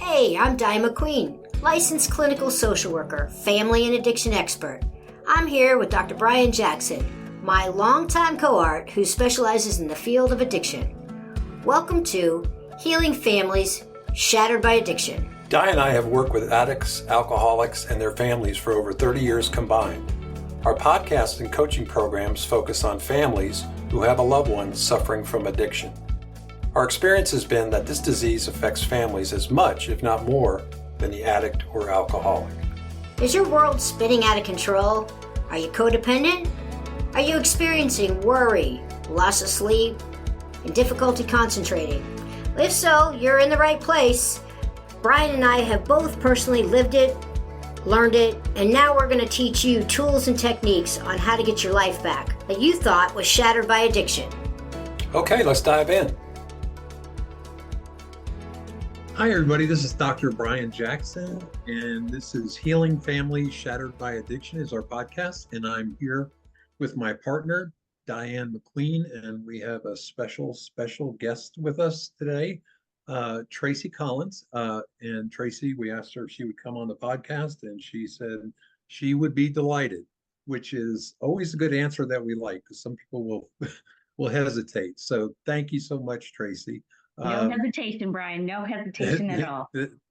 Hey, I'm Di McQueen, licensed clinical social worker, family and addiction expert. I'm here with Dr. Brian Jackson, my longtime cohort who specializes in the field of addiction. Welcome to Healing Families Shattered by Addiction. Di and I have worked with addicts, alcoholics, and their families for over 30 years combined. Our podcast and coaching programs focus on families who have a loved one suffering from addiction. Our experience has been that this disease affects families as much, if not more, than the addict or alcoholic. Is your world spinning out of control? Are you codependent? Are you experiencing worry, loss of sleep, and difficulty concentrating? If so, you're in the right place. Brian and I have both personally lived it, learned it, and now we're going to teach you tools and techniques on how to get your life back that you thought was shattered by addiction. Okay, let's dive in. Hi, everybody. This is Dr. Brian Jackson, and this is Healing Families Shattered by Addiction is our podcast, and I'm here with my partner, Diane McQueen, and we have a special guest with us today, Tracy Collins. And Tracy, we asked her if she would come on the podcast, and she said she would be delighted, which is always a good answer that we like, because some people will hesitate. So thank you so much, Tracy. No hesitation, Brian. No hesitation at all.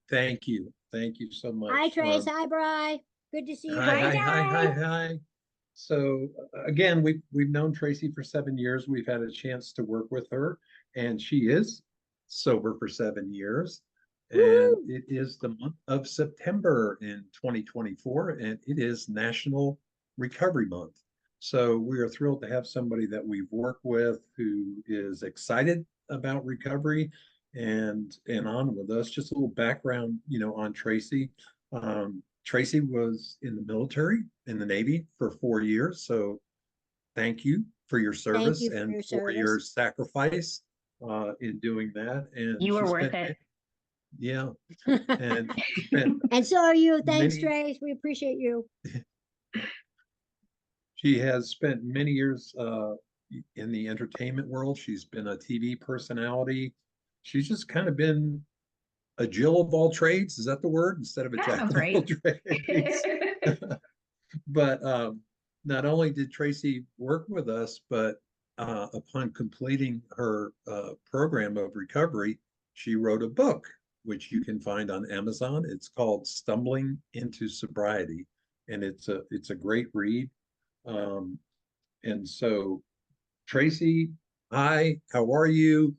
Thank you. Thank you so much. Hi, Trace. Hi, Bri. Good to see you. Hi. So again, we've known Tracy for 7 years. We've had a chance to work with her, and she is sober for 7 years. And Woo! It is the month of September in 2024, and it is National Recovery Month. So we are thrilled to have somebody that we've worked with who is excited about recovery and on with us. Just a little background, on Tracy. Tracy was in the military, in the Navy for 4 years. So thank you for your service for your sacrifice in doing that. And you were worth it. Yeah. And so are you. Thanks, Trace. We appreciate you. She has spent many years in the entertainment world. She's been a TV personality. She's just kind of been a Jill of all trades. Is that the word? Instead of a Jack of all trades. But not only did Tracy work with us, but upon completing her program of recovery, she wrote a book, which you can find on Amazon. It's called Stumbling into Sobriety, and it's a great read. And so, Tracy, hi, how are you?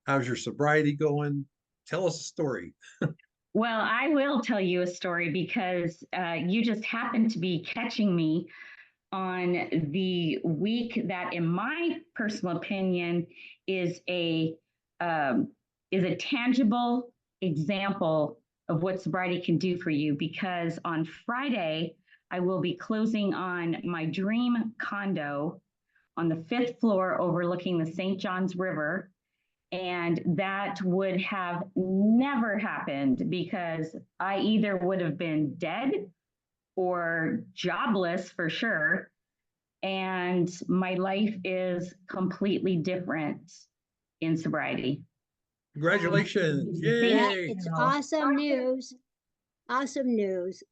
How's your sobriety going? Tell us a story. Well, I will tell you a story because you just happened to be catching me on the week that, in my personal opinion, is a tangible example of what sobriety can do for you. Because on Friday, I will be closing on my dream condo on the 5th floor overlooking the St. Johns River. And that would have never happened because I either would have been dead or jobless for sure. And my life is completely different in sobriety. Congratulations. Yay. Yeah, it's awesome news. Awesome news.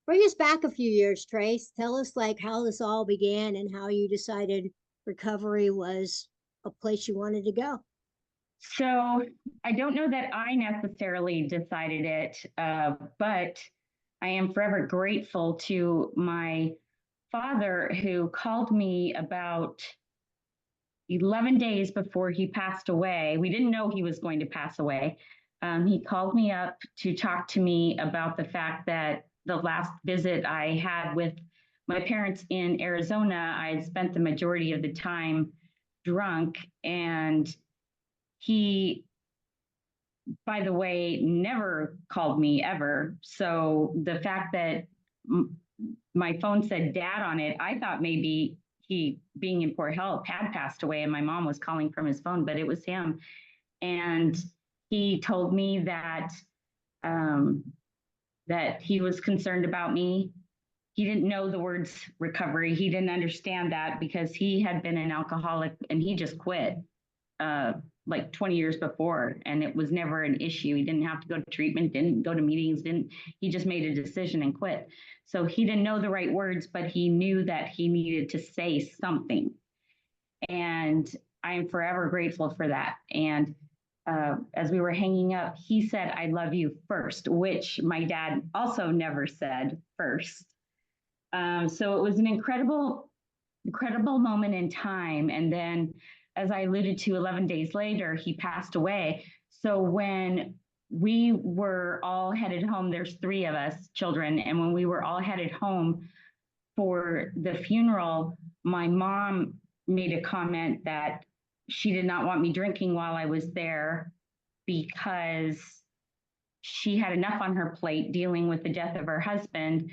Bring us back a few years, Trace. Tell us how this all began and how you decided recovery was a place you wanted to go. So I don't know that I necessarily decided it, but I am forever grateful to my father, who called me about 11 days before he passed away. We didn't know he was going to pass away. He called me up to talk to me about the fact that the last visit I had with my parents in Arizona, I had spent the majority of the time drunk. And he, by the way, never called me ever. So the fact that my phone said Dad on it, I thought maybe he, being in poor health, had passed away and my mom was calling from his phone, but it was him. And he told me that that he was concerned about me. He didn't know the words recovery. He didn't understand that because he had been an alcoholic and he just quit like 20 years before, and it was never an issue. He didn't have to go to treatment, didn't go to meetings, he just made a decision and quit. So he didn't know the right words, but he knew that he needed to say something. And I am forever grateful for that. And as we were hanging up, he said, "I love you" first, which my dad also never said first. So it was an incredible moment in time. And then, as I alluded to, 11 days later, he passed away. So when we were all headed home, there's 3 of us children. And when we were all headed home for the funeral, my mom made a comment that she did not want me drinking while I was there because she had enough on her plate dealing with the death of her husband,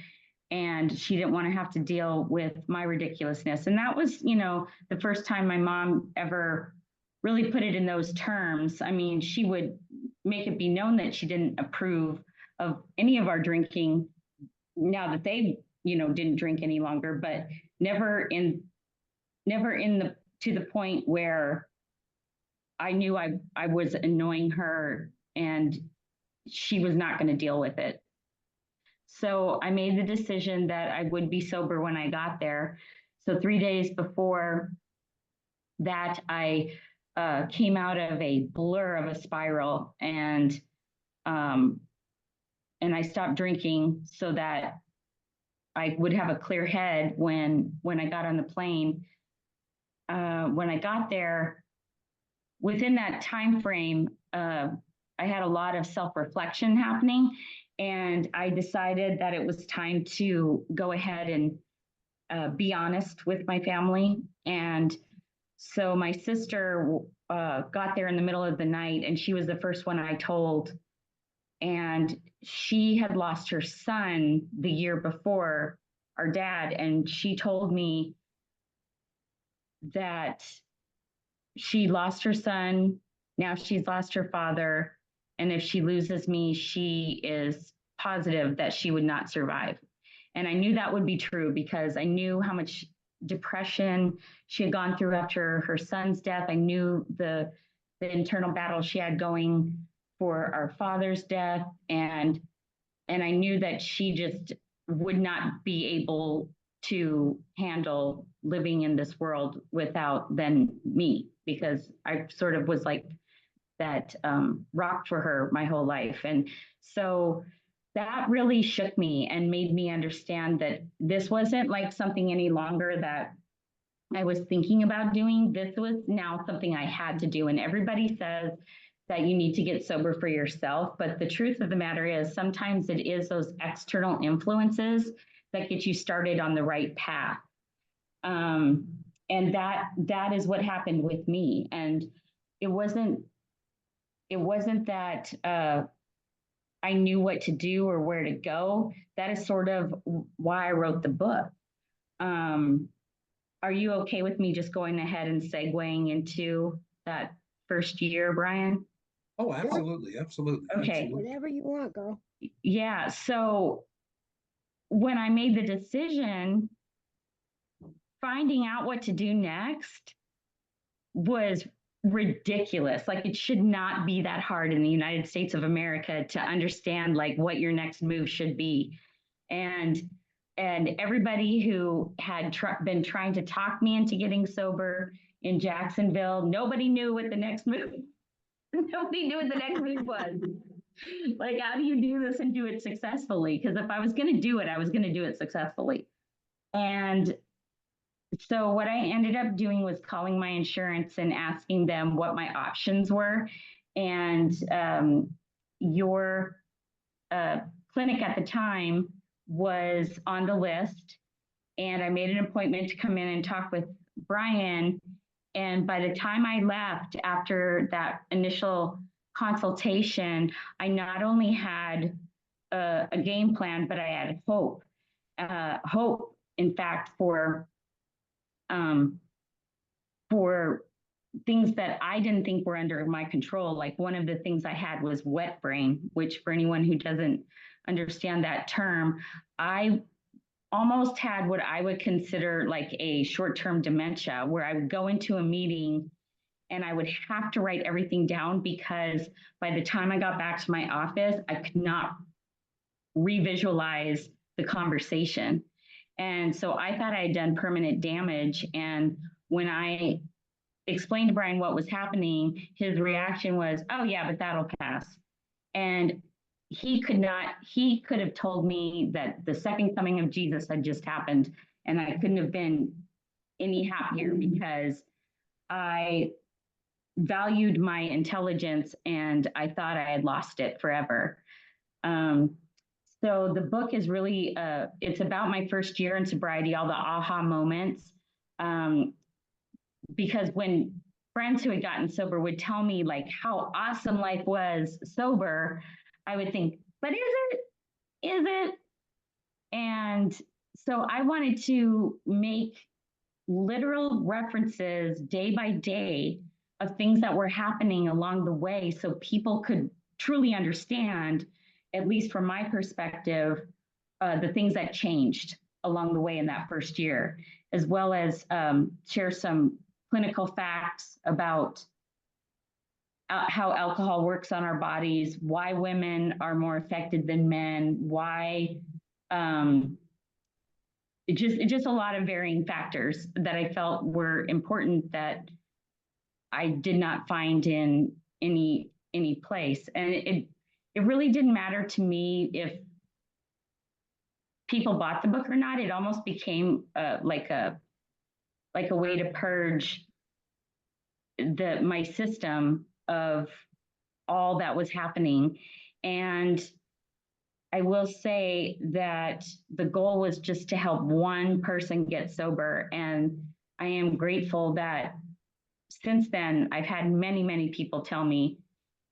and she didn't want to have to deal with my ridiculousness. And that was, the first time my mom ever really put it in those terms. I mean, she would make it be known that she didn't approve of any of our drinking now that they, didn't drink any longer, but never to the point where I knew I was annoying her and she was not going to deal with it. So I made the decision that I would be sober when I got there. So 3 days before that, I came out of a blur of a spiral, and I stopped drinking so that I would have a clear head when I got on the plane. When I got there, within that time frame, I had a lot of self-reflection happening, and I decided that it was time to go ahead and be honest with my family. And so my sister got there in the middle of the night, and she was the first one I told. And she had lost her son the year before, our dad, and she told me that she lost her son, now she's lost her father, and if she loses me, she is positive that she would not survive. And I knew that would be true because I knew how much depression she had gone through after her son's death. I knew the internal battle she had going for our father's death, and I knew that she just would not be able to handle living in this world without then me, because I sort of was like that rock for her my whole life. And so that really shook me and made me understand that this wasn't like something any longer that I was thinking about doing. This was now something I had to do. And everybody says that you need to get sober for yourself. But the truth of the matter is sometimes it is those external influences that get you started on the right path. And that is what happened with me. And it wasn't that I knew what to do or where to go. That is sort of why I wrote the book. Are you okay with me just going ahead and segueing into that first year, Brian? Oh, absolutely. Absolutely. Okay. Absolutely. Whatever you want, girl. Yeah. So when I made the decision, finding out what to do next was ridiculous. Like, it should not be that hard in the United States of America to understand like what your next move should be. And everybody who had been trying to talk me into getting sober in Jacksonville, nobody knew what the next move. Nobody knew what the next move was. Like, how do you do this and do it successfully? Because if I was going to do it, I was going to do it successfully. And so what I ended up doing was calling my insurance and asking them what my options were. And your clinic at the time was on the list. And I made an appointment to come in and talk with Brian. And by the time I left after that initial consultation, I not only had a game plan, but I had hope. Hope, in fact, for things that I didn't think were under my control. Like, one of the things I had was wet brain, which, for anyone who doesn't understand that term, I almost had what I would consider like a short-term dementia, where I would go into a meeting and I would have to write everything down because by the time I got back to my office, I could not revisualize the conversation. And so I thought I had done permanent damage. And when I explained to Brian what was happening, his reaction was, oh, yeah, but that'll pass. And he could have told me that the second coming of Jesus had just happened, and I couldn't have been any happier because I valued my intelligence and I thought I had lost it forever. So the book is really, it's about my first year in sobriety, all the aha moments. Because when friends who had gotten sober would tell me like how awesome life was sober, I would think, but is it? Is it? And so I wanted to make literal references day by day of things that were happening along the way so people could truly understand, at least from my perspective, the things that changed along the way in that first year, as well as share some clinical facts about how alcohol works on our bodies, why women are more affected than men, why just a lot of varying factors that I felt were important that I did not find in any place. And it really didn't matter to me if people bought the book or not. It almost became like a way to purge my system of all that was happening. And I will say that the goal was just to help one person get sober. And I am grateful that since then, I've had many, many people tell me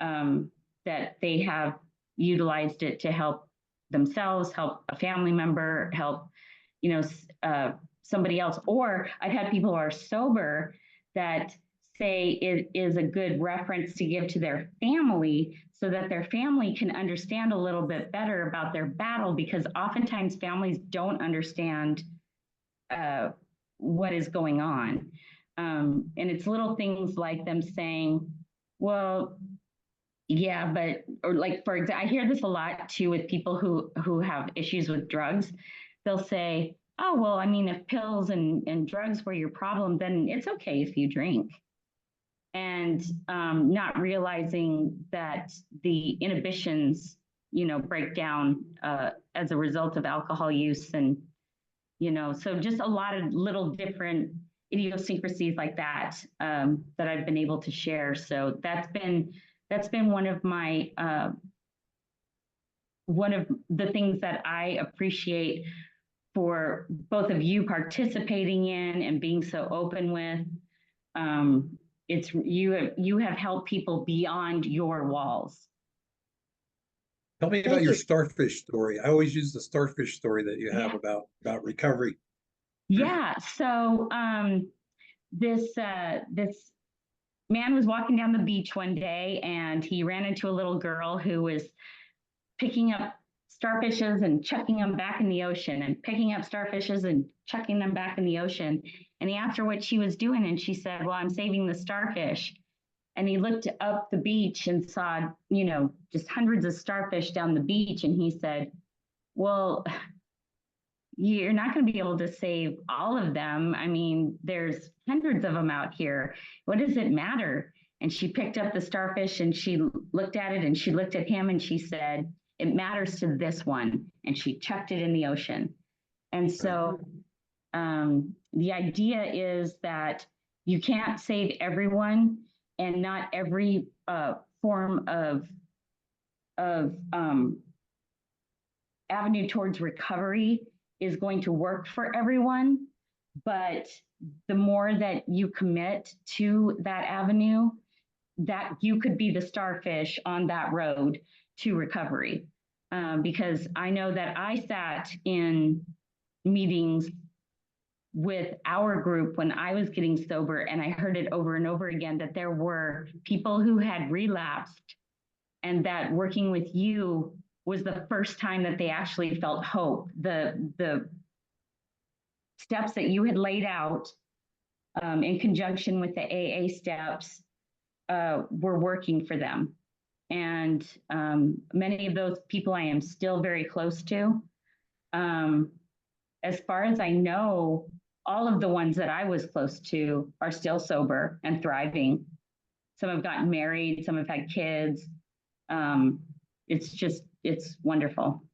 that they have utilized it to help themselves, help a family member, help, somebody else. Or I've had people who are sober that say it is a good reference to give to their family so that their family can understand a little bit better about their battle, because oftentimes families don't understand what is going on. And it's little things like them saying, well, yeah, but, or like, for example, I hear this a lot too with people who have issues with drugs. They'll say, oh, well, I mean, if pills and drugs were your problem, then it's okay if you drink. And not realizing that the inhibitions, break down as a result of alcohol use. And, so just a lot of little different idiosyncrasies like that that I've been able to share. So that's been one of my one of the things that I appreciate for both of you participating in and being so open with. It's you have helped people beyond your walls. Tell me about your starfish story. I always use the starfish story that you have about recovery. Yeah. So this man was walking down the beach one day and he ran into a little girl who was picking up starfishes and chucking them back in the ocean, and picking up starfishes and chucking them back in the ocean. And he asked her what she was doing, and she said, well, I'm saving the starfish. And he looked up the beach and saw, just hundreds of starfish down the beach. And he said, well, you're not going to be able to save all of them. I mean, there's hundreds of them out here. What does it matter? And she picked up the starfish and she looked at it and she looked at him and she said, it matters to this one. And she chucked it in the ocean. And so the idea is that you can't save everyone, and not every form of avenue towards recovery is going to work for everyone. But the more that you commit to that avenue, that you could be the starfish on that road to recovery. Because I know that I sat in meetings with our group when I was getting sober, and I heard it over and over again that there were people who had relapsed, and that working with you was the first time that they actually felt hope. The steps that you had laid out in conjunction with the AA steps were working for them. And many of those people I am still very close to. As far as I know, all of the ones that I was close to are still sober and thriving. Some have gotten married, some have had kids. It's wonderful.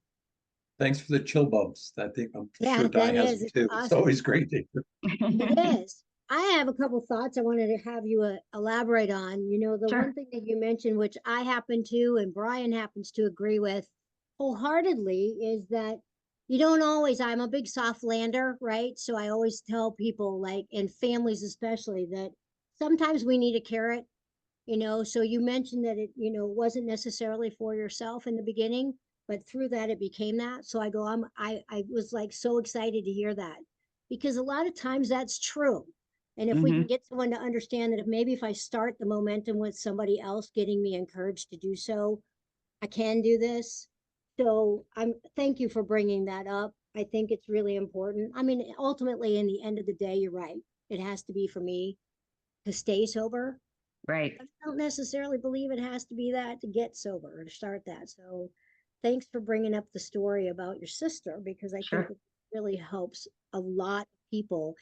Thanks for the chill bumps. I'm Yeah, sure Di that has is. them It's too. It's awesome. always great to hear. It is. I have a couple thoughts I wanted to have you elaborate on. You know, the Sure. one thing that you mentioned, which I happen to, and Brian happens to agree with wholeheartedly, is that you don't always, I'm a big soft lander, right? So I always tell people, like, in families especially, that sometimes we need a carrot, you know. So you mentioned that it, you know, wasn't necessarily for yourself in the beginning, but through that it became that. So I was like so excited to hear that, because a lot of times that's true. And if we can get someone to understand that, if I start the momentum with somebody else getting me encouraged to do so, I can do this. So thank you for bringing that up. I think it's really important. I mean, ultimately, in the end of the day, you're right. It has to be for me to stay sober. Right. I don't necessarily believe it has to be that to get sober or to start that. So thanks for bringing up the story about your sister, because I think Sure. it really helps a lot of people.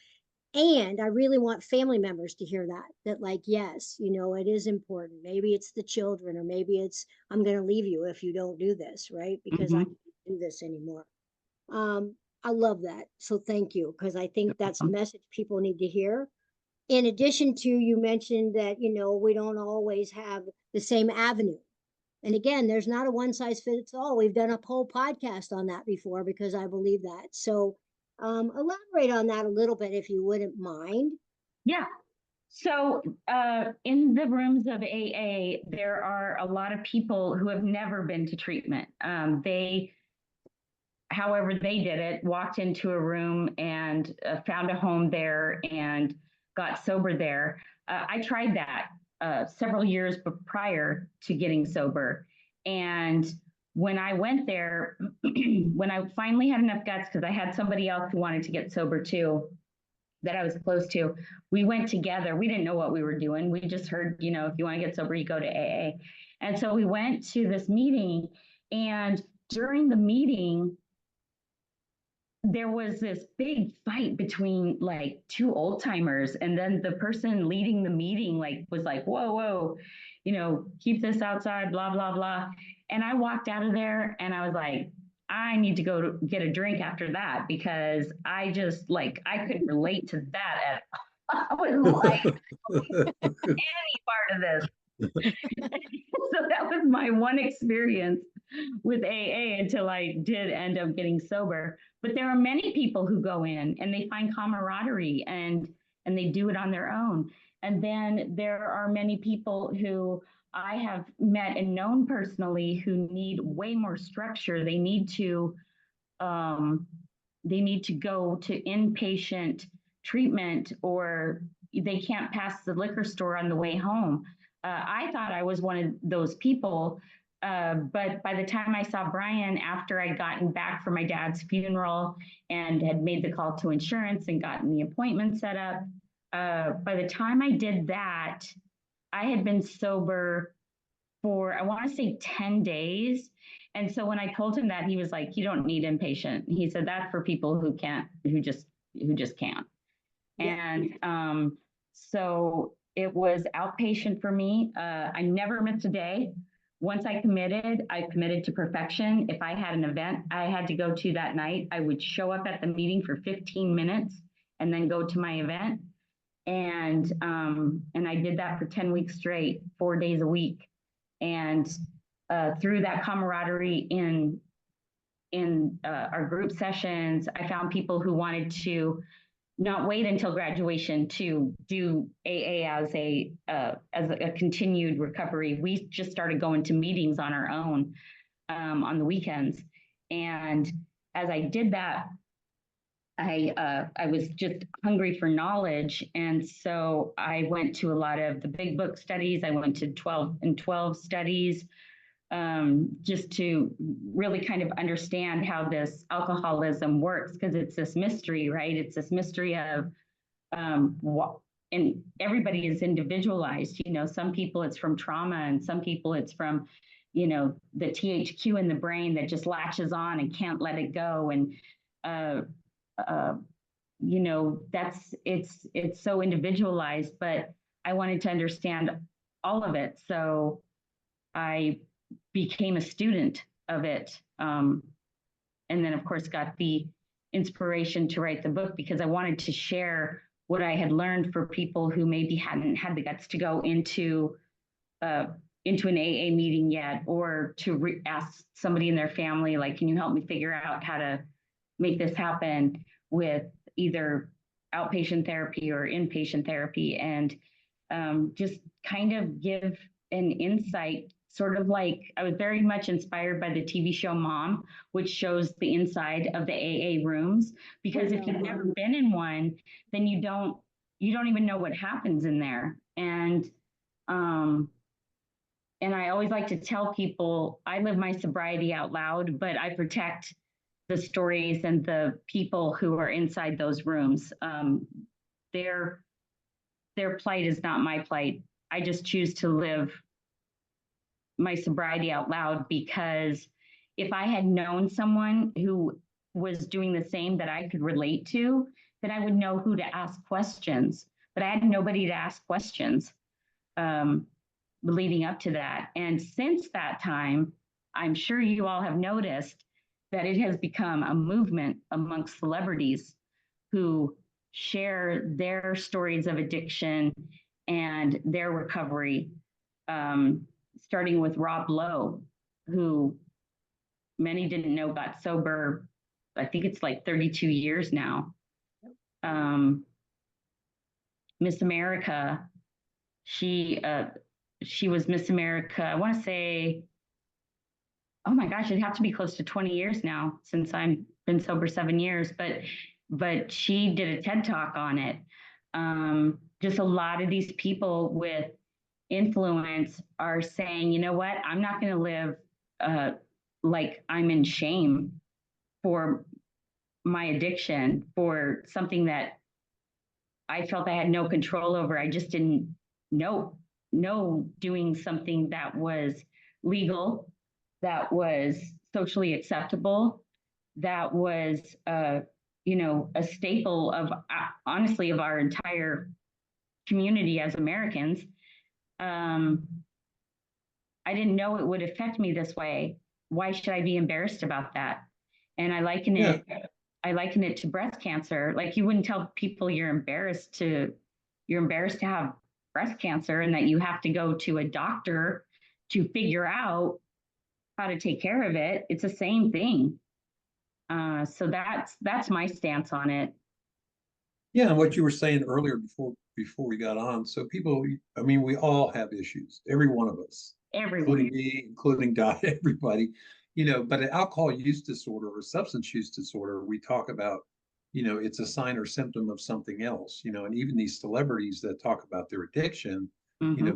And I really want family members to hear that, like, yes, you know, it is important. Maybe it's the children, or maybe it's, I'm going to leave you if you don't do this, right? Because I can't do this anymore. I love that. So thank you, because I think that's a message people need to hear. In addition to, you mentioned that, you know, we don't always have the same avenue. And again, there's not a one size fits all. We've done a whole podcast on that before, because I believe that. So elaborate on that a little bit, if you wouldn't mind. Yeah. So in the rooms of AA, there are a lot of people who have never been to treatment. However they did it, walked into a room and found a home there and got sober there. I tried that several years prior to getting sober. And when I went there, when I finally had enough guts, because I had somebody else who wanted to get sober too, that I was close to, we went together. We didn't know what we were doing. We just heard, you know, if you want to get sober, you go to AA. And so we went to this meeting, and during the meeting, there was this big fight between like two old timers, and then the person leading the meeting like was like, whoa, you know, keep this outside, blah blah blah. And I walked out of there and I was like, I need to go to get a drink after that, because I just like, I couldn't relate to that at all. I was like, any part of this. So that was my one experience with AA until I did end up getting sober. But there are many people who go in and they find camaraderie, and they do it on their own. And then there are many people who I have met and known personally who need way more structure. They need to go to inpatient treatment, or they can't pass the liquor store on the way home. I thought I was one of those people, but by the time I saw Brian, after I'd gotten back from my dad's funeral and had made the call to insurance and gotten the appointment set up, by the time I did that, I had been sober for, I want to say 10 days. And so when I told him that, he was like, you don't need inpatient. He said, that's for people who can't, who just can't. Yeah. And so it was outpatient for me. I never missed a day. Once I committed to perfection. If I had an event I had to go to that night, I would show up at the meeting for 15 minutes and then go to my event. And I did that for 10 weeks straight, 4 days a week. And through that camaraderie in our group sessions, I found people who wanted to not wait until graduation to do AA as a continued recovery. We just started going to meetings on our own on the weekends, and as I did that, I was just hungry for knowledge, and so I went to a lot of the big book studies. I went to 12 and 12 studies, just to really kind of understand how this alcoholism works, because it's this mystery, right? It's this mystery of and everybody is individualized. Some people it's from trauma, and some people it's from, the THQ in the brain that just latches on and can't let it go. And, uh, uh, it's so individualized, but I wanted to understand all of it. So I became a student of it. And then, of course, got the inspiration to write the book because I wanted to share what I had learned for people who maybe hadn't had the guts to go into an AA meeting yet, or to ask somebody in their family, like, can you help me figure out how to make this happen with either outpatient therapy or inpatient therapy, and just kind of give an insight, sort of like I was very much inspired by the TV show Mom, which shows the inside of the AA rooms, because if you've never been in one, then you don't even know what happens in there. And I always like to tell people I live my sobriety out loud, but I protect the stories and the people who are inside those rooms. Their plight is not my plight. I just choose to live my sobriety out loud, because if I had known someone who was doing the same that I could relate to, then I would know who to ask questions. But I had nobody to ask questions leading up to that. And since that time, I'm sure you all have noticed that it has become a movement amongst celebrities who share their stories of addiction and their recovery, starting with Rob Lowe, who many didn't know got sober. I think it's like 32 years now. Miss America, she was Miss America, I want to say, oh my gosh, it'd have to be close to 20 years now, since I've been sober 7 years, but she did a TED Talk on it. Just a lot of these people with influence are saying, you know what, I'm not going to live like I'm in shame for my addiction, for something that I felt I had no control over. I just didn't know doing something that was legal, that was socially acceptable, that was a staple of, honestly, of our entire community as Americans. I didn't know it would affect me this way. Why should I be embarrassed about that? And I liken it to breast cancer. Like, you wouldn't tell people you're embarrassed to have breast cancer and that you have to go to a doctor to figure out how to take care of it. It's the same thing. So that's my stance on it. Yeah, and what you were saying earlier before we got on. So people, I mean, we all have issues, every one of us, Everyone. including me, including Dot, everybody, but an alcohol use disorder or substance use disorder, we talk about, it's a sign or symptom of something else, and even these celebrities that talk about their addiction,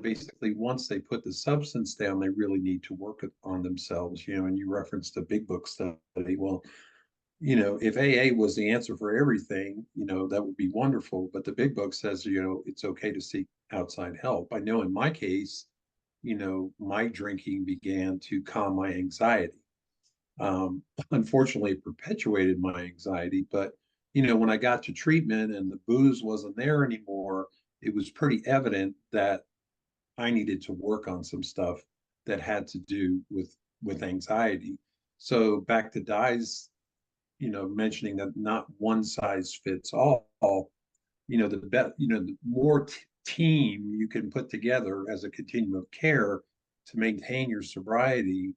basically once they put the substance down, they really need to work on themselves, and you referenced the Big Book study. Well, if AA was the answer for everything, that would be wonderful. But the Big Book says, it's okay to seek outside help. I know in my case, my drinking began to calm my anxiety. Unfortunately, it perpetuated my anxiety. But, when I got to treatment and the booze wasn't there anymore, it was pretty evident that I needed to work on some stuff that had to do with anxiety. So back to Di's mentioning that not one size fits all, the more team you can put together as a continuum of care to maintain your sobriety,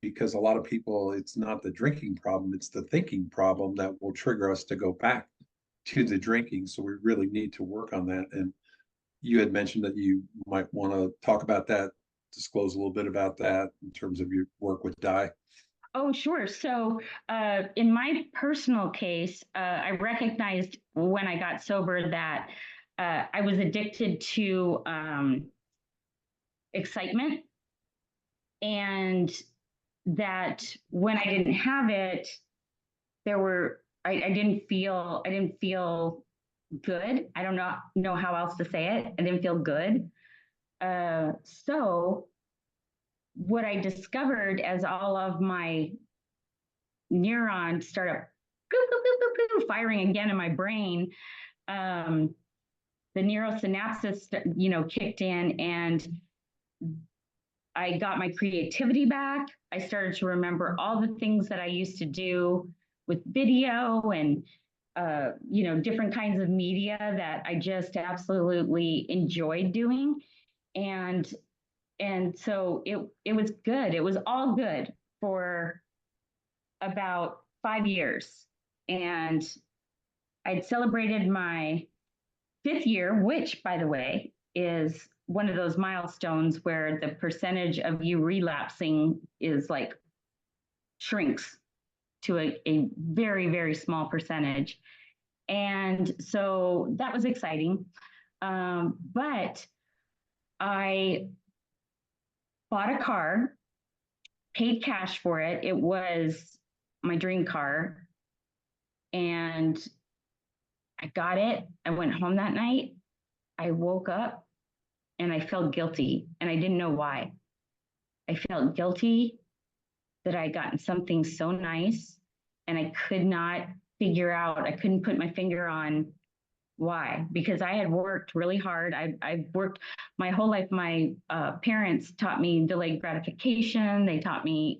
because a lot of people, it's not the drinking problem, it's the thinking problem that will trigger us to go back to the drinking. So we really need to work on that. And you had mentioned that you might want to talk about that, disclose a little bit about that in terms of your work with Di. Oh, sure. So in my personal case, I recognized when I got sober that I was addicted to excitement, and that when I didn't have it, I didn't feel good. I don't know how else to say it. I didn't feel good. So what I discovered as all of my neurons started firing again in my brain, the neurosynapses, kicked in, and I got my creativity back. I started to remember all the things that I used to do with video and different kinds of media that I just absolutely enjoyed doing. And so it was good. It was all good for about 5 years. And I'd celebrated my 5th year, which, by the way, is one of those milestones where the percentage of you relapsing is like shrinks to a very, very small percentage. And so that was exciting. But I bought a car, paid cash for it. It was my dream car. And I got it. I went home that night. I woke up and I felt guilty, and I didn't know why. I felt guilty that I gotten something so nice, and I could not figure out, I couldn't put my finger on why, because I had worked really hard. I've worked my whole life. My parents taught me delayed gratification. They taught me,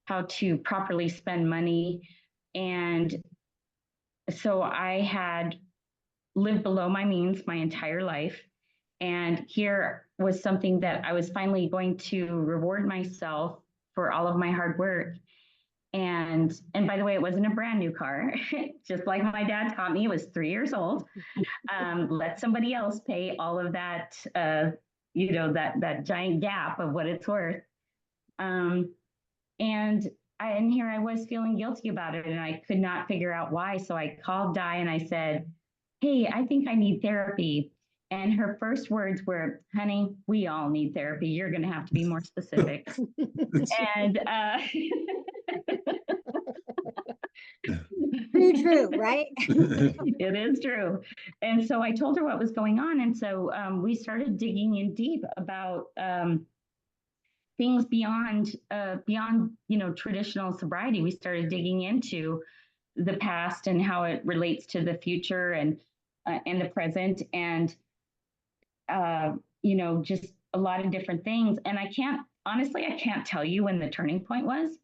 how to properly spend money. And so I had lived below my means my entire life. And here was something that I was finally going to reward myself for all of my hard work. And by the way, it wasn't a brand new car. Just like my dad taught me, it was 3 years old. Let somebody else pay all of that, that giant gap of what it's worth. And here I was feeling guilty about it, and I could not figure out why. So I called Di and I said, "Hey, I think I need therapy." And her first words were, "Honey, we all need therapy. You're going to have to be more specific." And Pretty true, right? it is true. And so I told her what was going on. And so we started digging in deep about things beyond traditional sobriety. We started digging into the past and how it relates to the future and the present, and just a lot of different things. And I can't tell you when the turning point was.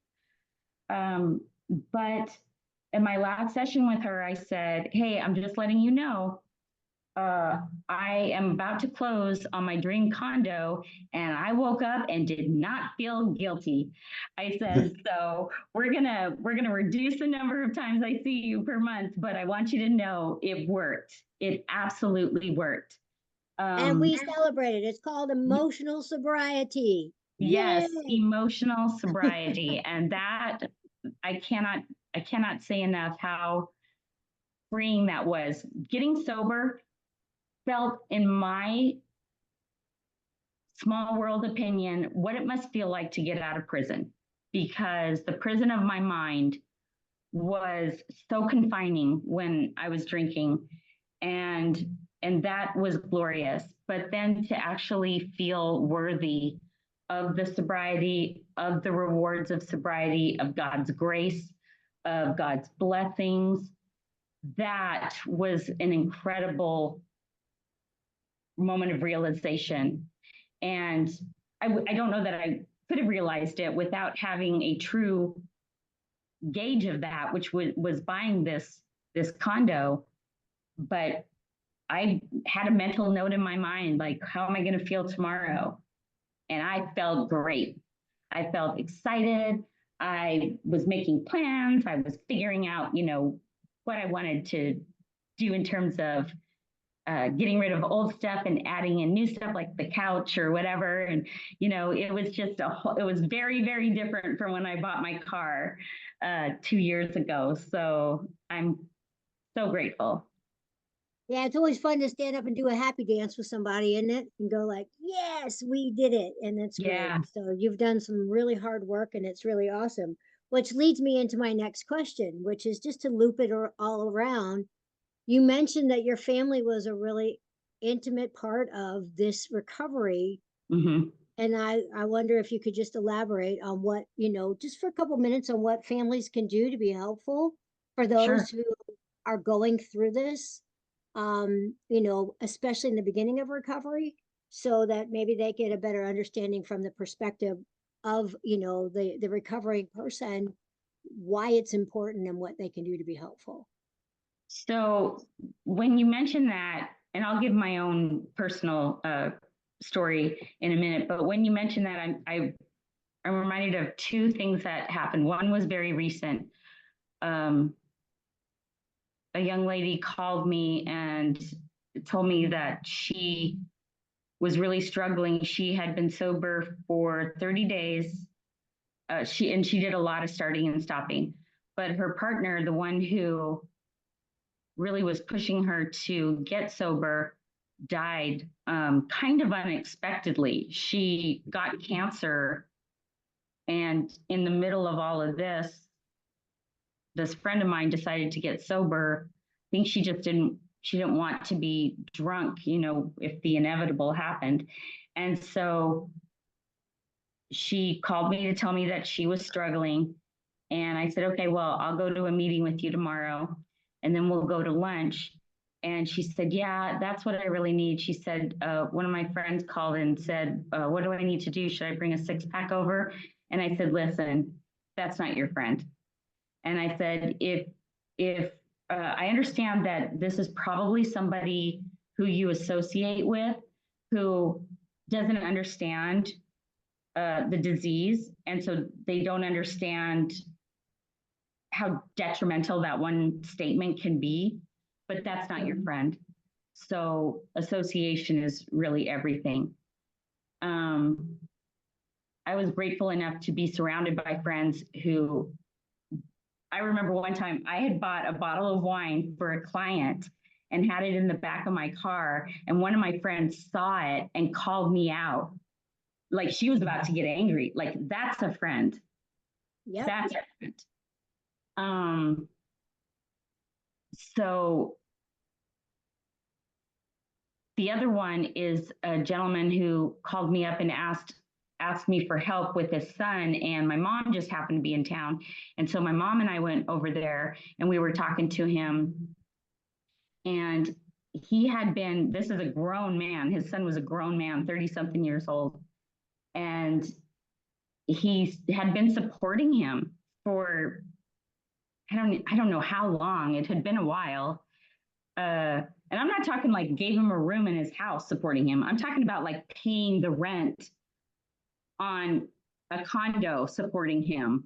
But in my last session with her, I said, "Hey, I'm just letting you know, I am about to close on my dream condo, and I woke up and did not feel guilty." I said, "So we're gonna reduce the number of times I see you per month, but I want you to know it worked. It absolutely worked." And we celebrated. It's called emotional sobriety. Yes, Yay! emotional sobriety. And that I cannot say enough how freeing that was. Getting sober felt, in my small world opinion, what it must feel like to get out of prison, because the prison of my mind was so confining when I was drinking, and that was glorious. But then to actually feel worthy of the sobriety, of the rewards of sobriety, of God's grace, of God's blessings, that was an incredible moment of realization. And I don't know that I could have realized it without having a true gauge of that, which was buying this condo. But I had a mental note in my mind, like, how am I going to feel tomorrow? And I felt great. I felt excited. I was making plans. I was figuring out, what I wanted to do in terms of getting rid of old stuff and adding in new stuff like the couch or whatever. And, it was just it was very, very different from when I bought my car 2 years ago. So I'm so grateful. Yeah, it's always fun to stand up and do a happy dance with somebody, isn't it? And go like, "Yes, we did it." And that's great. Yeah. So you've done some really hard work, and it's really awesome. which leads me into my next question, which is just to loop it all around. You mentioned that your family was a really intimate part of this recovery. Mm-hmm. And I wonder if you could just elaborate on what, just for a couple minutes on what families can do to be helpful for Sure. those who are going through this, especially in the beginning of recovery, so that maybe they get a better understanding from the perspective of, the recovering person, why it's important and what they can do to be helpful. So when you mention that, and I'll give my own personal story in a minute, but when you mention that, I'm reminded of two things that happened. One was very recent. A young lady called me and told me that she was really struggling. She had been sober for 30 days. She did a lot of starting and stopping, but her partner, the one who really was pushing her to get sober, died kind of unexpectedly. She got cancer, and in the middle of all of this friend of mine decided to get sober. I think she didn't want to be drunk, if the inevitable happened. And so she called me to tell me that she was struggling. And I said, okay, well, I'll go to a meeting with you tomorrow and then we'll go to lunch. And she said, yeah, that's what I really need. She said, one of my friends called and said, what do I need to do? Should I bring a 6-pack over? And I said, listen, that's not your friend. And I said, if I understand that this is probably somebody who you associate with, who doesn't understand the disease, and so they don't understand how detrimental that one statement can be, but that's not your friend. So association is really everything. I was grateful enough to be surrounded by friends who, I remember one time I had bought a bottle of wine for a client and had it in the back of my car. And one of my friends saw it and called me out. Like she was about to get angry. Like, that's a friend. Yep. That's a friend. So the other one is a gentleman who called me up and asked me for help with his son, and my mom just happened to be in town. And so my mom and I went over there and we were talking to him, and he had been, this is a grown man, his son was a grown man, 30 something years old, and he had been supporting him for I don't know how long. It had been a while. And I'm not talking like gave him a room in his house supporting him. I'm talking about like paying the rent on a condo supporting him.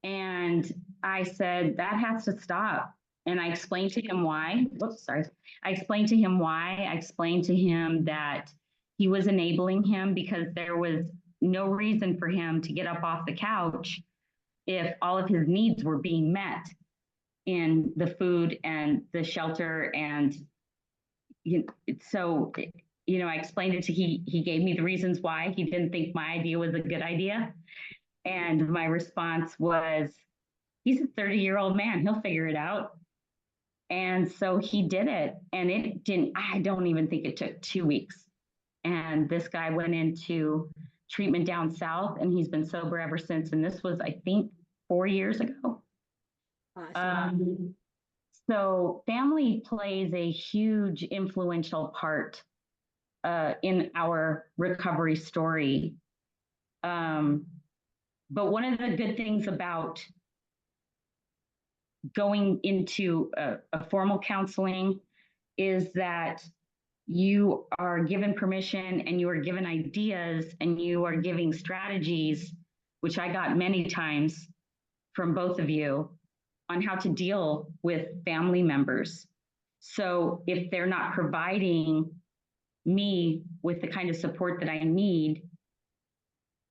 And I said, that has to stop. And I explained to him why. Whoops, sorry. I explained to him why. I explained to him that he was enabling him because there was no reason for him to get up off the couch if all of his needs were being met in the food and the shelter. And so, I explained it to he gave me the reasons why he didn't think my idea was a good idea. And my response was, he's a 30-year-old man. He'll figure it out. And so he did it. And I don't even think it took 2 weeks. And this guy went into treatment down south and he's been sober ever since. And this was, I think, 4 years ago. Awesome. So family plays a huge influential part in our recovery story. But one of the good things about going into a formal counseling is that you are given permission and you are given ideas and you are giving strategies, which I got many times from both of you, on how to deal with family members. So if they're not providing me with the kind of support that I need,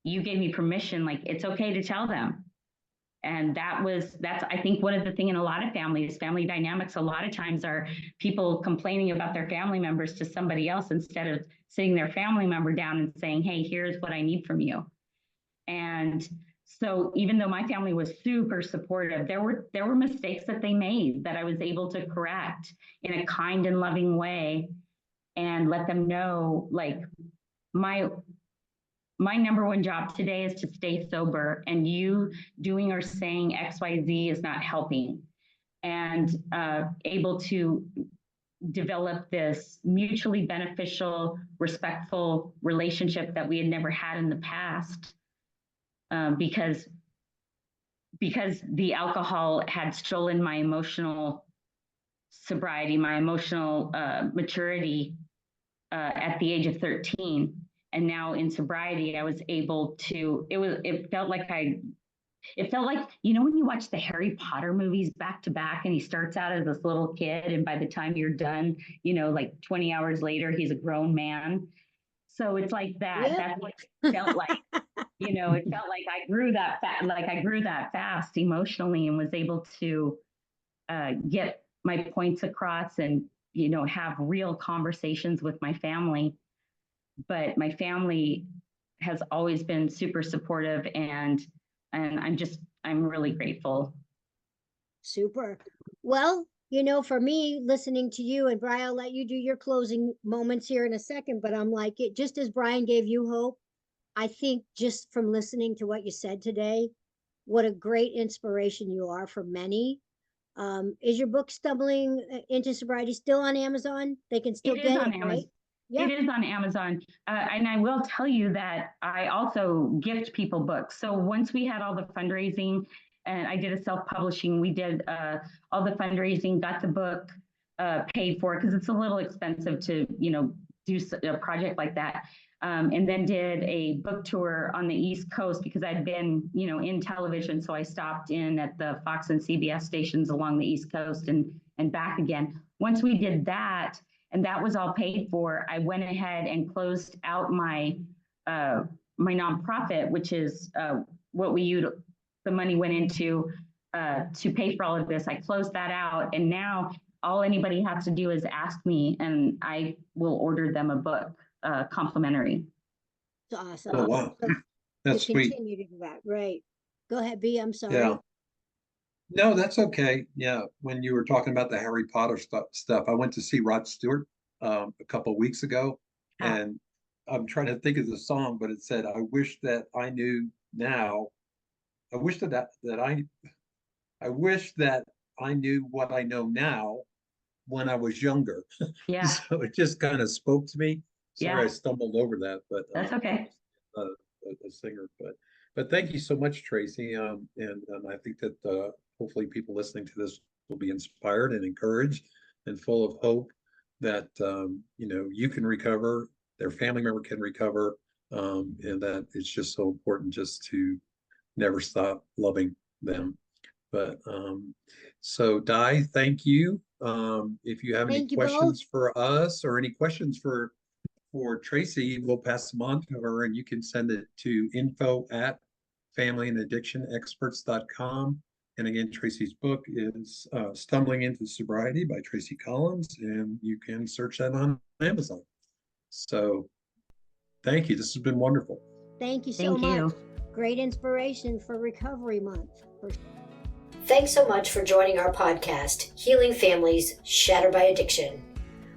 you gave me permission, like it's okay to tell them. And that's, I think, one of the things in a lot of families, family dynamics, a lot of times are people complaining about their family members to somebody else instead of sitting their family member down and saying, hey, here's what I need from you. And So even though my family was super supportive, there were mistakes that they made that I was able to correct in a kind and loving way, and let them know, like, my number one job today is to stay sober, and you doing or saying XYZ is not helping. And able to develop this mutually beneficial, respectful relationship that we had never had in the past, because the alcohol had stolen my emotional sobriety, my emotional maturity at the age of 13. And now in sobriety, I was able to, it felt like, you know, when you watch the Harry Potter movies back to back, and he starts out as this little kid, and by the time you're done, you know, like 20 hours later, he's a grown man. So it's like that. Yep. That's what it felt like. You know, it felt like I grew that fast emotionally, and was able to get my points across, and, you know, have real conversations with my family. But my family has always been super supportive, and I'm really grateful. Super. Well, you know, for me, listening to you, and Brian, I'll let you do your closing moments here in a second, but I'm like, it just as Brian gave you hope, I think just from listening to what you said today, what a great inspiration you are for many. Is your book Stumbling into Sobriety still on Amazon? They can still It is get on it, Amazon. right? Yeah. It is on Amazon. And I will tell you that I also gift people books. So once we had all the fundraising, and I did a self-publishing, we did all the fundraising, got the book paid for, because it's a little expensive to, you know, do a project like that. And then did a book tour on the East Coast, because I'd been, you know, in television. So I stopped in at the Fox and CBS stations along the East Coast and back again. Once we did that, and that was all paid for, I went ahead and closed out my my nonprofit, which is what we used, the money went into to pay for all of this. I closed that out, and now all anybody has to do is ask me, and I will order them a book complimentary. It's awesome. Oh, wow. So That's you sweet. continue to do that. Right. Go ahead, B. I'm sorry. Yeah. No, that's okay. Yeah. When you were talking about the Harry Potter stuff, I went to see Rod Stewart a couple of weeks ago, and I'm trying to think of the song, but it said, "I wish that I knew now. I wish I wish that I knew what I know now when I was younger." Yeah. So it just kind of spoke to me. Sorry, Yeah. I stumbled over that, but That's okay. I'm not a singer, but thank you so much, Tracy. And I think that hopefully people listening to this will be inspired and encouraged and full of hope that you know, you can recover, their family member can recover, and that it's just so important just to never stop loving them. But so Di, thank you. If you have any Thank you both. questions for us or any questions for Tracy, we'll pass them on to her, and you can send it to info@familyandaddictionexperts.com. And again, Tracy's book is Stumbling into Sobriety by Tracy Collins, and you can search that on Amazon. So thank you. This has been wonderful. Thank you so Thank much. you. Great inspiration for Recovery Month. Thanks so much for joining our podcast, Healing Families Shattered by Addiction.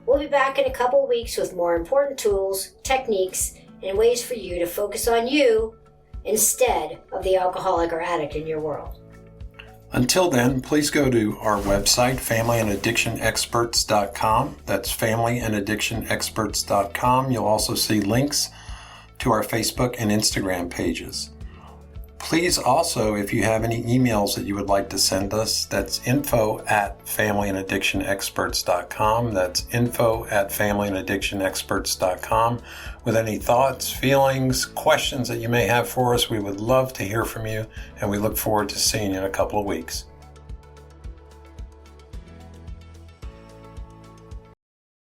We'll be back in a couple of weeks with more important tools, techniques, and ways for you to focus on you instead of the alcoholic or addict in your world. Until then, please go to our website, familyandaddictionexperts.com. That's familyandaddictionexperts.com. You'll also see links to our Facebook and Instagram pages. Please also, if you have any emails that you would like to send us, that's info@familyandaddictionexperts.com. That's info@familyandaddictionexperts.com. With any thoughts, feelings, questions that you may have for us, we would love to hear from you, and we look forward to seeing you in a couple of weeks.